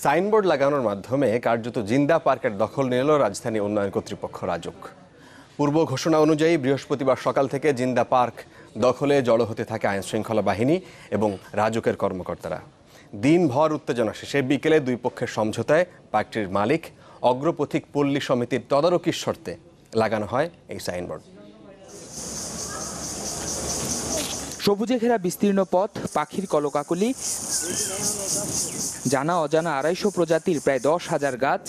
Signboard লাগানোর মাধ্যমে কার্যত জিন্দা পার্কের দখল নিল রাজধানী উন্নয়ন কর্তৃপক্ষ রাজুক। পূর্ব ঘোষণা অনুযায়ী বৃহস্পতিবার সকাল থেকে জিন্দা পার্ক দখলে জড়ো হতে থাকে আইনশৃঙ্খলা বাহিনী এবং রাজুকের কর্মকর্তারা। দিনভর উত্তেজনা শেষে বিকেলে দুই পক্ষের সমঝোতায় পার্কটির মালিক অগ্রপথিক পল্লী সমিতির তদারকির শর্তে লাগানো হয় এই সাইনবোর্ড। সবুজে ঘেরা বিস্তীর্ণ পথ, পাখির কলকাকলি, জানা অজানা ২৫০ প্রজাতির প্রায় ১০,০০০ গাছ,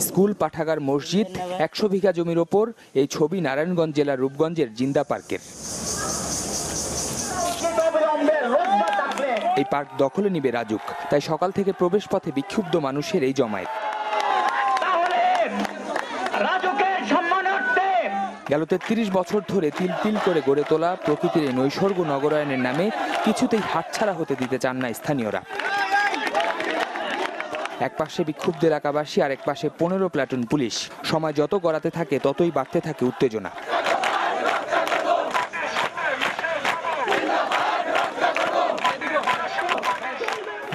স্কুল, পাঠাগার, মসজিদ, ১০০ বিঘা জমির ওপর এই ছবি নারায়ণগঞ্জ জেলার রূপগঞ্জের জিন্দা পার্কের। এই পার্ক দখলে নিবে রাজুক, তাই সকাল থেকে প্রবেশ পথে বিক্ষুব্ধ মানুষের এই জমায়েত। গেল ৩৩ বছর ধরে তিল তিল করে গড়ে তোলা প্রকৃতির এই নৈসর্গ নগরায়নের নামে কিছুতেই হাতছাড়া হতে দিতে চান না স্থানীয়রা। এক পাশে বিক্ষুব্ধ এলাকাবাসী, আর এক পাশে ১৫ প্লাটুন পুলিশ। সময় যত গড়াতে থাকে ততই বাড়তে থাকে উত্তেজনা।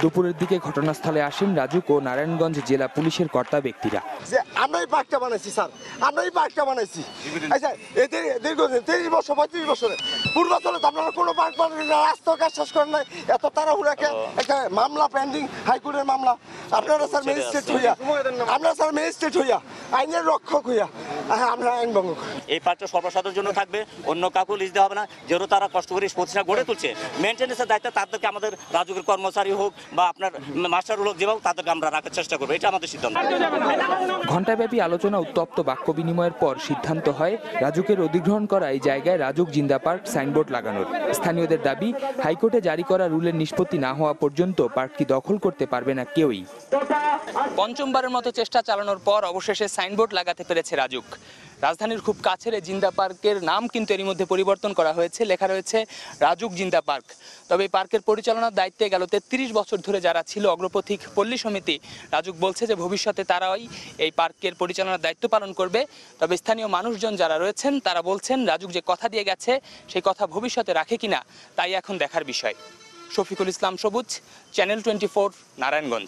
দুপুরের দিকে ঘটনাস্থলে আসেন রাজুক ও নারায়ণগঞ্জ জেলা পুলিশের কর্তা ব্যক্তিরা। আমরাই পার্কটা বানাইছি স্যার, আমরাই পার্কটা বানাইছি। আচ্ছা, দীর্ঘ ৩০ বছর ৩৫ বছরে পূর্বাঞ্চলে তো আপনারা কোনো পার্ক বানান না, রাস্তার কাজ শেষ করেন নাই, এত তাড়াহুড়াকে একটা মামলা পেন্ডিং, হাইকোর্টের মামলা। আপনারা স্যার ম্যাজিস্ট্রেট হইয়া, আমরা স্যার ম্যাজিস্ট্রেট হইয়া, আইনের রক্ষক হইয়া আমরা আইন ভঙ্গ করি। এই পার্কটা সর্বসাধারণের জন্য থাকবে, অন্য কাউকে লিজ দেওয়া হবে না। যেহেতু তারা কষ্ট করে প্রতিষ্ঠান গড়ে তুলছে, মেনটেন্যান্সের দায়িত্ব তাদেরকে, আমাদের রাজুকের কর্মচারী হোক বা আপনার মাস্টার হোক, যেভাবে তাদেরকে আমরা রাখার চেষ্টা করবো, এটা আমাদের সিদ্ধান্ত। ঘণ্টাব্যাপী আলোচনা, উত্তপ্ত বাক্য বিনিময়ের পর সিদ্ধান্ত হয় রাজুকের অধিগ্রহণ করা এই জায়গায় রাজুক জিন্দা পার্ক সাইনবোর্ড লাগানোর। স্থানীয়দের দাবি, হাইকোর্টে জারি করা রুলের নিষ্পত্তি না হওয়া পর্যন্ত পার্কটি দখল করতে পারবে না কেউই। পঞ্চমবারের মতো চেষ্টা চালানোর পর অবশেষে সাইনবোর্ড লাগাতে পেরেছে রাজুক। রাজধানীর খুব কাছের জিন্দা পার্কের নাম কিন্তু এরই মধ্যে পরিবর্তন করা হয়েছে, লেখা রয়েছে রাজুক জিন্দা পার্ক। তবে এই পার্কের পরিচালনার দায়িত্বে গেল ৩৩ বছর ধরে যারা ছিল অগ্রপথিক পল্লী সমিতি, রাজুক বলছে যে ভবিষ্যতে তারাই এই পার্কের পরিচালনার দায়িত্ব পালন করবে। তবে স্থানীয় মানুষজন যারা রয়েছেন তারা বলছেন রাজুক যে কথা দিয়ে গেছে সেই কথা ভবিষ্যতে রাখে কিনা তাই এখন দেখার বিষয়। শফিকুল ইসলাম সবুজ, চ্যানেল 24, নারায়ণগঞ্জ।